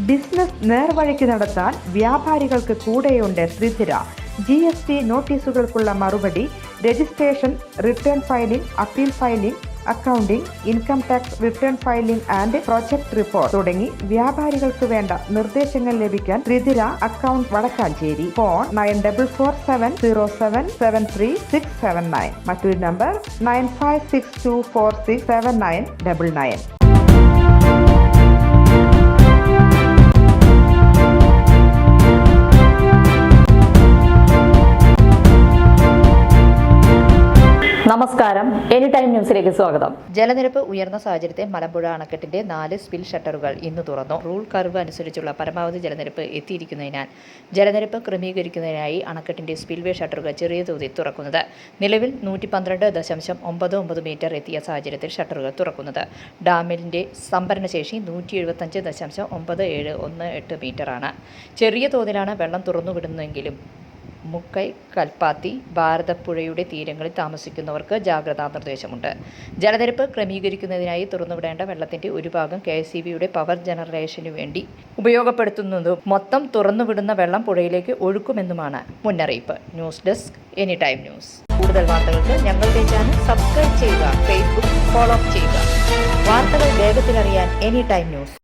Business നേർവഴിക്ക് നടത്താൻ വ്യാപാരികൾക്ക് കൂടെയുണ്ട് ശ്രീധര. GST നോട്ടീസുകൾക്കുള്ള മറുപടി, registration, return filing, appeal filing, accounting, income tax return filing and project report തുടങ്ങി വ്യാപാരികൾക്ക് വേണ്ട നിർദ്ദേശങ്ങൾ ലഭിക്കാൻ ശ്രീധര അക്കൗണ്ട് വടക്കാഞ്ചേരി. ഫോൺ 9447077369. മറ്റൊരു നമ്പർ 9562467999. നമസ്കാരം, എനി ടൈം ന്യൂസിലേക്ക് സ്വാഗതം. ജലനിരപ്പ് ഉയർന്ന സാഹചര്യത്തിൽ മലമ്പുഴ അണക്കെട്ടിന്റെ 4 സ്പിൽ ഷട്ടറുകൾ ഇന്ന് തുറന്നു. റൂൾ കർവ് അനുസരിച്ചുള്ള പരമാവധി ജലനിരപ്പ് എത്തിയിരിക്കുന്നതിനാൽ ജലനിരപ്പ് ക്രമീകരിക്കുന്നതിനായി അണക്കെട്ടിന്റെ സ്പിൽവേ ഷട്ടറുകൾ ചെറിയ തോതിൽ തുറക്കുന്നത്. നിലവിൽ 112.99 മീറ്റർ എത്തിയ സാഹചര്യത്തിൽ ഷട്ടറുകൾ തുറക്കുന്നത്. ഡാമിന്റെ സംഭരണശേഷി 175.9718 മീറ്ററാണ്. ചെറിയ തോതിലാണ് വെള്ളം തുറന്നുവിടുന്നതെങ്കിലും മുക്കൈ, കൽപ്പാത്തി, ഭാരതപ്പുഴയുടെ തീരങ്ങളിൽ താമസിക്കുന്നവർക്ക് ജാഗ്രതാ നിർദ്ദേശമുണ്ട്. ജലനിരപ്പ് ക്രമീകരിക്കുന്നതിനായി തുറന്നുവിടേണ്ട വെള്ളത്തിന്റെ ഒരു ഭാഗം KSEBയുടെ പവർ ജനറേഷനു വേണ്ടി ഉപയോഗപ്പെടുത്തുന്നതും മൊത്തം തുറന്നുവിടുന്ന വെള്ളം പുഴയിലേക്ക് ഒഴുക്കുമെന്നുമാണ് മുന്നറിയിപ്പ്. News desk, any time news. കൂടുതൽ വാർത്തകൾക്ക് ഞങ്ങളുടെ ചാനൽ സബ്സ്ക്രൈബ് ചെയ്യുക, ഫേസ്ബുക്ക് ഫോളോ ചെയ്യുക. വാർത്തകൾ വേഗത്തിലറിയാൻ എനി ടൈം ന്യൂസ്.